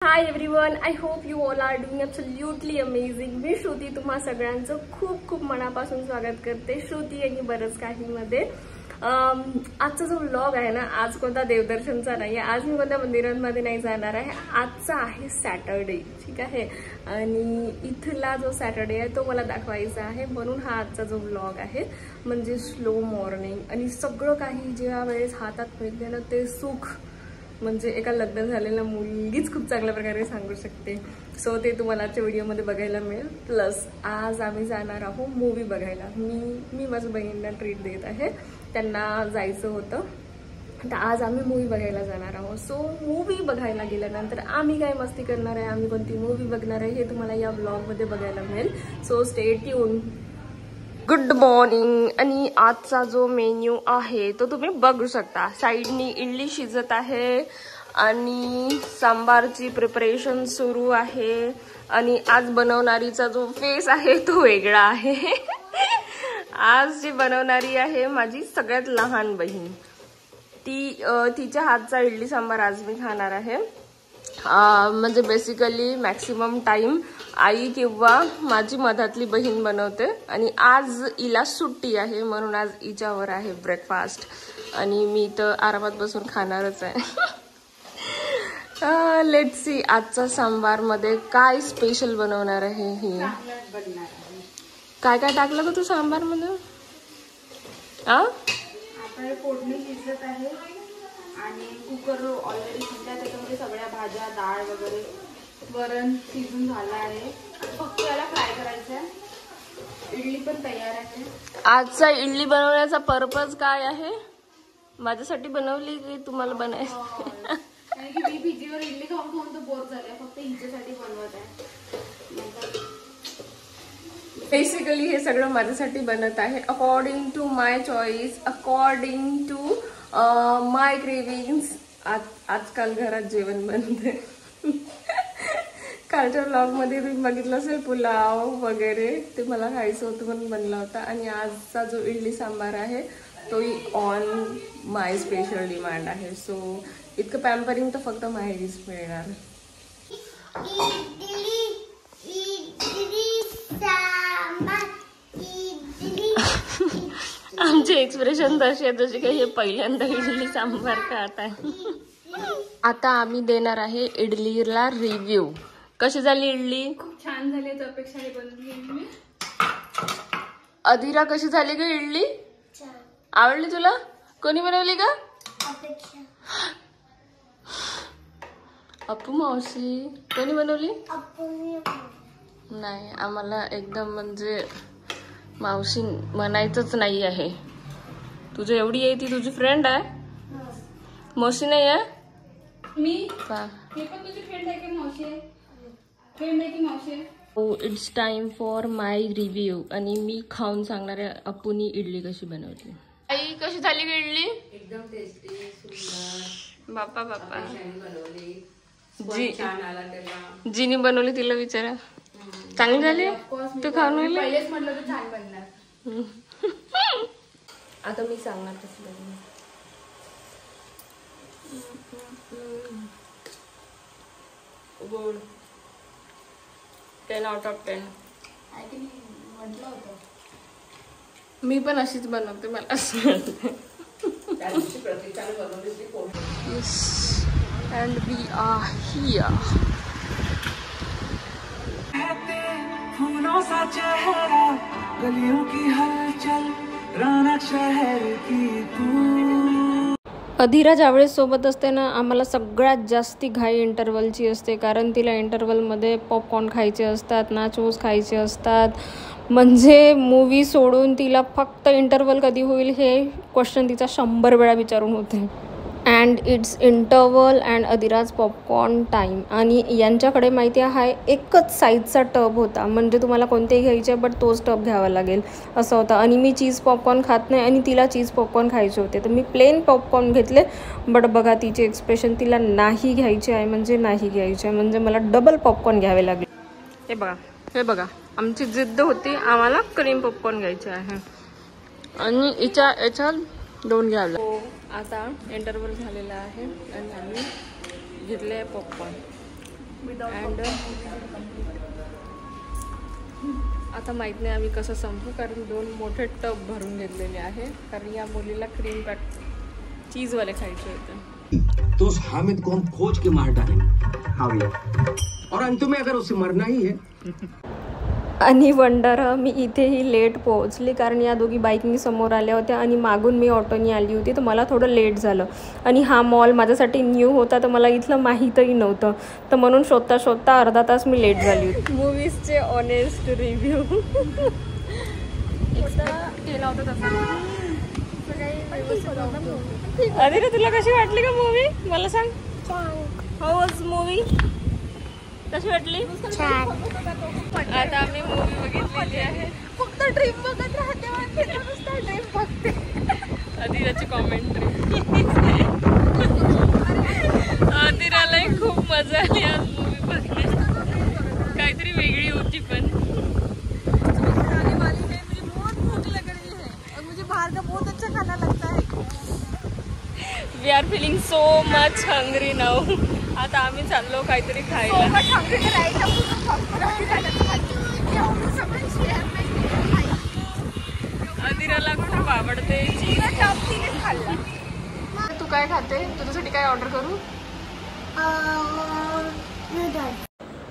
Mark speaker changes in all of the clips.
Speaker 1: High everyone, I hope you all are doing absolutely amazing. मी श्रुती तुम्हा सगळ्यांचं खूप खूप मनापासून स्वागत करते श्रुती आणि बरंच काही मध्ये. आजचा जो व्लॉग आहे ना, आज कोणता देवदर्शनचा नाही आहे, आज मी कोणत्या मंदिरांमध्ये नाही जाणार आहे. आजचा आहे सॅटर्डे, ठीक आहे, आणि इथला जो सॅटर्डे आहे तो मला दाखवायचा आहे, म्हणून हा आजचा जो व्लॉग आहे. म्हणजे स्लो मॉर्निंग आणि सगळं काही ज्या वेळेस हातात मिळते ना ते सुख म्हणजे एका लग्न झालेल्या मुलगीच खूप चांगल्या प्रकारे सांगू शकते. सो ते तुम्हाला आजच्या व्हिडिओमध्ये बघायला मिळेल. प्लस आज आम्ही जाणार आहोत मूवी बघायला. मी माझ्या बहिणींना ट्रीट देत आहे, त्यांना जायचं होतं, तर आज आम्ही मूवी बघायला जाणार आहोत. सो मूवी बघायला गेल्यानंतर आम्ही काय मस्ती करणार आहे, आम्ही कोणती मूवी बघणार आहे हे तुम्हाला या ब्लॉगमध्ये बघायला मिळेल. So stay tune. Good morning. आणि आजचा जो मेन्यू आहे तो तुम्ही बघू शकता. साईडनी इडली शिजत आहे आणि सांबारची प्रिपरेशन सुरू आहे. आणि आज बनवणारीचा जो फेस आहे तो वेगळा आहे. आज जी बनवणारी आहे माझी सगळ्यात लहान बहीण. तिच्या हातचा इडली सांबार आज मी खाणार आहे. म्हणजे बेसिकली मॅक्सिमम टाइम आई किंवा माझी मधातली बहीण बनवते, आणि आज हिला सुट्टी आहे म्हणून आज हिच्यावर आहे ब्रेकफास्ट, आणि मी तर आरामात बसून खाणारच आहे. लेट्स सी आजचा सांबार मध्ये काय स्पेशल बनवणार आहे ही. काय काय टाकलं ग तू सांबार मध्ये?
Speaker 2: फोडणी शिजत आहे आणि कुकर ऑलरेडी शिजला, त्याच्यामध्ये सगळ्या भाज्या, डाळ वगैरे, वरण शिजून झालं आहे. फक्त याला फ्राय करायचं आहे. इडली पण तयार आहे.
Speaker 1: आजचा इडली बनवण्याचा पर्पज काय आहे? माझ्यासाठी बनवली की तुम्हाला बनायचं?
Speaker 2: कारण की मी पीजीवर इडली खाऊन खाऊन तर बोर झाले, फक्त हिच्यासाठी बनवत आहे.
Speaker 1: बेसिकली हे सगळं माझ्यासाठी बनत आहे, according to my choice, according to my cravings. आजकाल घरात जेवण बनते. कालच्या व्लॉग मध्ये तुम्ही बघितलं असेल पुलाव वगैरे, ते मला खायचं होतं म्हणून बनला होता. आणि आजचा जो इडली सांबार आहे तोही ऑन माय स्पेशल डिमांड आहे. सो इतकं पॅम्परिंग तर फक्त माहेरीच मिळणार. आमचे एक्सप्रेशन तसे आहे जसे काही हे पहिल्यांदा इडली सांबार खात आहे. आता आम्ही देणार आहे इडलीला रिव्ह्यू. कशी झाली इडली?
Speaker 2: खूप छान झाली, अपेक्षाने बनवली मी.
Speaker 1: अधीरा कशी झाली ग इडली? आवडली तुला? कोणी बनवली का? अप्पू मावशी. कोणी बनवली? नाही, आम्हाला एकदम म्हणजे मावशी म्हणायचंच नाही आहे. तुझी एवढी आहे ती तुझी फ्रेंड आहे, मावशी नाही आहे.
Speaker 2: मी पण तुझी फ्रेंड आहे की मावशी आहे? फ्रेंड आहे की मावशी आहे?
Speaker 1: हो, it's time for my review. आणि मी खाऊन सांगणार आहे अप्पूनी इडली कशी बनवली. आई कशी झाली ग इडली?
Speaker 3: एकदम टेस्टी, सुंदर.
Speaker 1: बापा बापा,
Speaker 3: बनवली.
Speaker 1: जिनी बनवली तिला विचारा. चांगली झाली? तू खाऊन राहिली?
Speaker 2: पहिलेच म्हटलं तर छान बनणार.
Speaker 1: आता मी सांगणार कसं बनवलं. गुड. 10 out of 10.
Speaker 2: म्हटलं होतं
Speaker 1: मी पण अशीच बनवते, मला असं वाटतं. Yes, and we are here.
Speaker 4: फूलों सा चेहरा, गलियों की हलचल, रौनक शहर की तू.
Speaker 1: अधीरा ज्यावेळेस सोबत असते ना, आम्हाला सगळ्यात जास्ती घाई इंटरवलची असते, कारण तिला इंटरवलमध्ये पॉपकॉर्न खायचे असतात, नाचोस खायचे असतात. म्हणजे मूवी सोडून तिला फक्त इंटरवल कधी होईल हे क्वेश्चन तिचा 100 वेळा विचारून होते. And it's interval and Adhiraj popcorn time. आणि यांच्याकडे माहिती आहे एकच साईजचा टब होता, म्हणजे तुम्हाला कोणतेही घ्यायचे बट तोच टब घ्यावा लागेल असं होतं. आणि मी चीज पॉपकॉर्न खात नाही आणि तिला चीज पॉपकॉर्न खायचे होते, तर मी प्लेन पॉपकॉर्न घेतले. बट बघा तिचे एक्सप्रेशन, तिला नाही घ्यायचे आहे म्हणजे नाही घ्यायचे आहे, म्हणजे मला डबल पॉपकॉर्न घ्यावे लागले. हे बघा आमची जिद्द होती, आम्हाला क्रीम पॉपकॉर्न घ्यायचे आहे आणि याच्यात 2 घ्यावे. आता इंटरवल झालेला आहे आणि आम्ही घेतले पॉपकॉर्न. अँड आता माहीत नाही आम्ही कसं संपू, कारण 2 मोठे टब भरून घेतलेले आहे, कारण या मुलीला क्रीम पॅक चीजवाले खायचे होते.
Speaker 5: तो उस हामिद को हम खोज के मार डालेंगे. हाँ भैया. और अंत में अगर उसे मरना ही है.
Speaker 1: आणि वंडर मी इथेही लेट पोहोचली, कारण या दोघी बाईकनी समोर आल्या होत्या आणि मागून मी ऑटोनी आली होती, तर मला थोडं लेट झालं. आणि हा मॉल माझ्यासाठी न्यू होता, तर मला इथलं माहीतही नव्हतं, तर म्हणून शोधता शोधता अर्धा तास मी लेट झाली होती. मूवीजचे ऑनेस्ट रिव्ह्यू केला होता तसा. अरे रे, तुला कशी वाटली का मूवी मला सांग. हाऊ वाज मूवी, कशी वाटली? छान. आता आम्ही मूवी बघितलेली आहे. फक्त ड्रीम बघत राहते, ड्रीम बघते. अदिराची कॉमेंट्री. अदिरालाही खूप मजा आली आज मूवी बघण्यात, काहीतरी वेगळी होती. पण मुझे बहुत भूख लग रही है और मुझे बाहर का बहुत अच्छा खाना लगता है. We are feeling so much hungry now. आता आम्ही चाललो काहीतरी खायला. अदिराला खूप आवडते. तू काय खाते? तुझ्यासाठी काय ऑर्डर करू?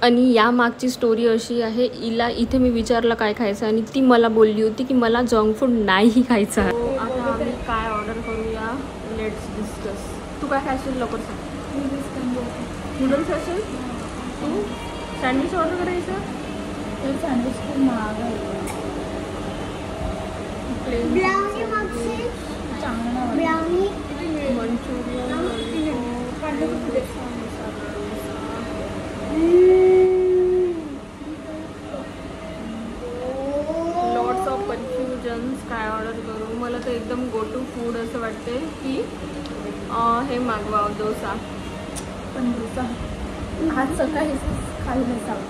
Speaker 1: आणि या मागची स्टोरी अशी आहे, हिला इथे मी विचारलं काय खायचं आणि ती मला बोलली होती की मला जंक फूड नाही खायचं. आता आम्ही काय ऑर्डर करूया, लेट्स डिस्कस. तू काय खायचं लवकर सांग. नूडल्स असेल. तू सँडविच ऑर्डर करायचं. सँडविच खूप महाग आहे. Manchurian, lots of confusions. काय ऑर्डर करू? मला तर एकदम गो टू फूड असं वाटते की हे मागवावं, डोसा. पण डोसा आज सकाळी खाल्लं सांग.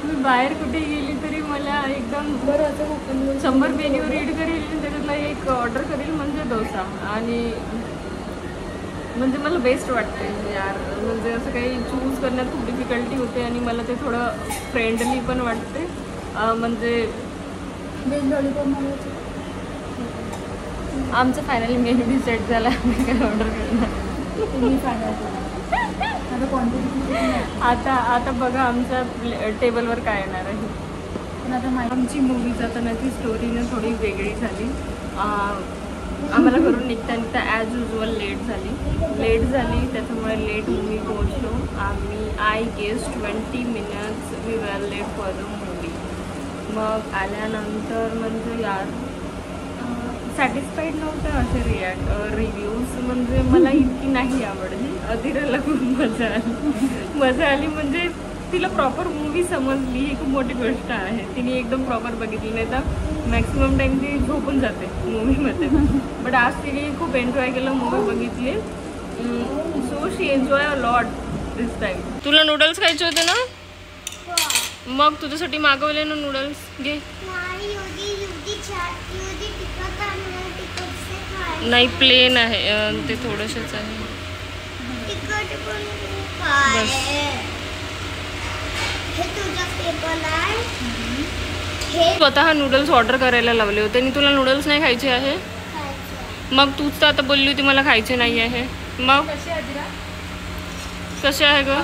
Speaker 1: मी बाहेर कुठे गेली तरी मला एकदम बरं 100 मेन्यू रीड करेल, त्याच्यातला एक ऑर्डर करेल म्हणजे डोसा. आणि म्हणजे मला बेस्ट वाटते यार, म्हणजे असं काही चूज करण्यात खूप डिफिकल्टी होते आणि मला ते थोडं फ्रेंडली पण वाटते. म्हणजे व्हेज लॉलीपॉप आमचं फायनली मेन्यू डिसाईड झाला, आम्ही काय ऑर्डर करणार. आता बघा आमच्या टेबलवर काय येणार आहे. पण आता आमची मूवी जाताना ती स्टोरीने थोडी वेगळी झाली. आम्हाला घरून निघता ॲज युजल लेट झाली. त्याच्यामुळे लेट मूवी पोहोचलो आम्ही. I guess 20 minutes we were late for the movie. मग आल्यानंतर म्हणजे यार सॅटिस्फाईड नव्हतं असे रिव्ह्यूज. म्हणजे मला इतकी नाही आवडली. अदिराला खूप मजा आली. म्हणजे तिला प्रॉपर मूवी समजली, ही खूप मोठी गोष्ट आहे. तिने एकदम प्रॉपर बघितली, नाही तर मॅक्सिमम टाईम ती झोपून जाते मूवीमध्ये. बट आज तिने खूप एन्जॉय केलं, मूवी बघितली. So she enjoy a lot this time. तुला नूडल्स खायचे होते ना, मग तुझ्यासाठी मागवले ना नूडल्स. घे. नाही प्लेन आहे ते, थोडंसंच आहे बस. स्वतः नूडल्स ऑर्डर करायला लावले होते आणि तुला नूडल्स नाही खायचे आहे. मग तूच तर आता बोलली होती मला खायचे नाही आहे. मग कसे आहे ग?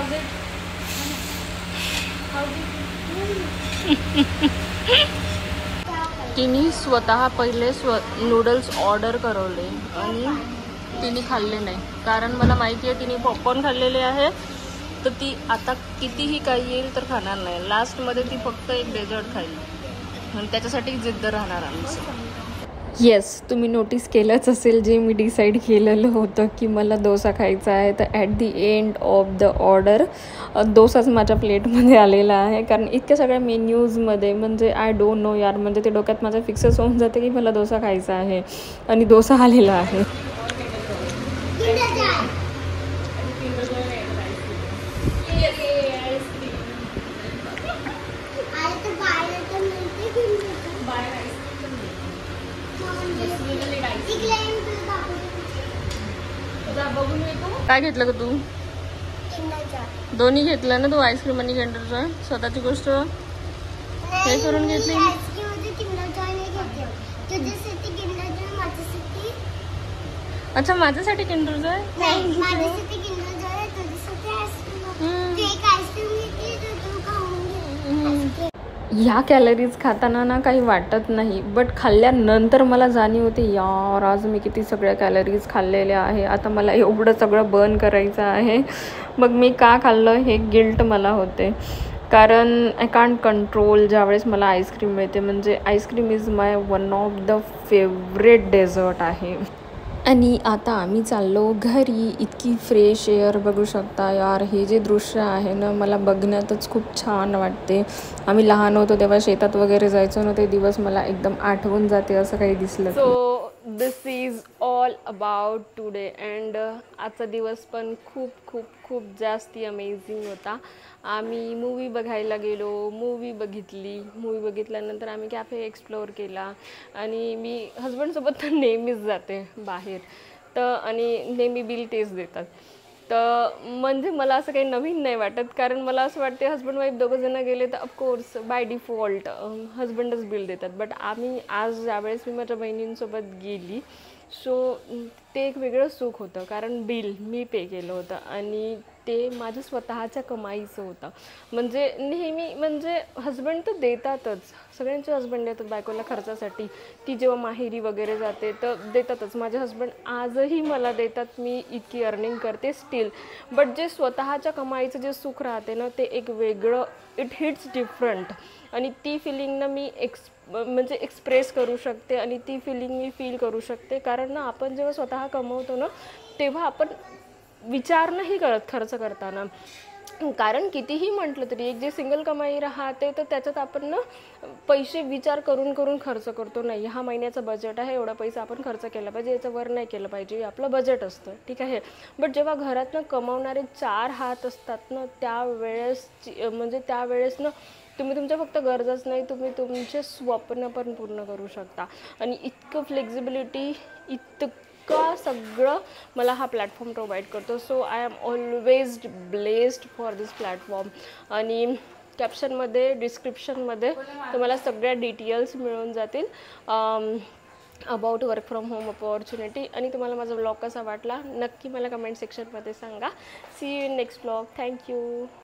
Speaker 1: तिने स्वतः पहिले नूडल्स ऑर्डर करवले आणि तिने खाल्ले नाही, कारण मला माहिती आहे तिने पॉपकॉर्न खाल्लेले आहे, तर ती आता कितीही काही येईल तर खाणार नाही. लास्टमध्ये ती फक्त एक डेझर्ट खाईल आणि त्याच्यासाठी जिद्द राहणार आमचं. येस, तुम्ही नोटीस केलंच असेल जे मी डिसाईड केलेलं होतं की मला डोसा खायचा आहे, तर at the end of the order डोसाच माझ्या प्लेटमध्ये आलेला आहे. कारण इतक्या सगळ्या मेन्यूजमध्ये म्हणजे आय डोंट नो यार, म्हणजे ते डोक्यात माझं फिक्सच होऊन जाते की मला डोसा खायचा आहे आणि डोसा आलेला आहे. काय घेतलं ग तू? दोन्ही घेतलं ना तू, आईस्क्रीम आणि किंडर जॉय. स्वतःची गोष्ट हे करून घेतली. अच्छा माझ्यासाठी किंडर जॉय. ह्या कॅलरीज खाताना ना काही वाटत नाही, बट खाल्ल्यानंतर मला जाणीव होते यार आज मी किती सगळ्या कॅलरीज खाल्लेल्या आहे. आता मला एवढं सगळं बर्न करायचं आहे. मग मी का खाल्लं हे गिल्ट मला होते, कारण आय कांट कंट्रोल. ज्यावेळेस मला आईस्क्रीम मिळते, म्हणजे ice cream is my one of the favourite dessert आहे. आणि आता आम्ही चाललो घरी. इतकी फ्रेश एअर बघू शकता यार. हे जे दृश्य आहे ना मला बघण्यातच खूप छान वाटते. आम्ही लहान होतो तेव्हा शेतात वगैरे जायचो ना, ते दिवस मला एकदम आठवून जाते असं काही दिसलं. So this is all about today. And आजचा दिवस पण खूप खूप खूप जास्ती अमेझिंग होता. आम्ही मूवी बघायला गेलो, मूवी बघितली. मूवी बघितल्यानंतर आम्ही कॅफे एक्सप्लोअर केला. आणि मी हजबंडसोबत तर नेहमीच जाते बाहेर, तर आणि नेहमी बिल तेच देतात. तर म्हणजे मला असं काही नवीन नाही वाटत, कारण मला असं वाटते हजबंड वाईफ दोघंजणं गेले तर ऑफकोर्स बाय डिफॉल्ट हजबंडच बिल देतात. बट आम्ही आज ज्यावेळेस मी माझ्या बहिणींसोबत गेली, सो ते एक वेगळं सुख होतं, कारण बिल मी पे केलं होतं आणि ते माझ्या स्वतःच्या कमाईचं होतं. म्हणजे नेहमी म्हणजे हजबंड तर देतातच, सगळ्यांचे हजबंड देतात बायकोला खर्चासाठी. ती जेव्हा माहेरी वगैरे जाते तर देतातच. माझे हजबंड आजही मला देतात, मी इतकी अर्निंग करते स्टील. बट जे स्वतःच्या कमाईचं जे सुख राहते ना ते एक वेगळं, इट हिट्स डिफरंट. आणि ती फिलिंग ना मी म्हणजे एक्सप्रेस करू शकते आणि ती फिलिंग मी फील करू शकते. कारण ना आपण जेव्हा स्वतः कमवतो ना तेव्हा आपण विचार नाही करत खर्च करताना. कारण कितीही म्हटलं तरी एक जे सिंगल कमाई राहते तर त्याच्यात आपण ना पैसे विचार करून करून खर्च करतो. नाही ह्या महिन्याचं बजेट आहे, एवढा पैसा आपण खर्च केला पाहिजे, याचं वर नाही केलं पाहिजे, आपलं बजेट असतं, ठीक आहे. बट जेव्हा घरातनं कमावणारे 4 हात असतात ना त्यावेळेस ना तुम्ही तुमच्या फक्त गरजाच नाही, तुम्ही तुमचे स्वप्न पण पूर्ण करू शकता. आणि इतकं फ्लेक्झिबिलिटी, इतकं सगळं मला हा प्लॅटफॉर्म प्रोव्हाइड करतो. So I am always blessed for this platform. आणि कॅप्शनमध्ये, डिस्क्रिप्शनमध्ये तुम्हाला सगळ्या डिटेल्स मिळून जातील about work from home opportunity. आणि तुम्हाला माझा ब्लॉग कसा वाटला नक्की मला कमेंट सेक्शनमध्ये सांगा. See you in next blog. Thank you.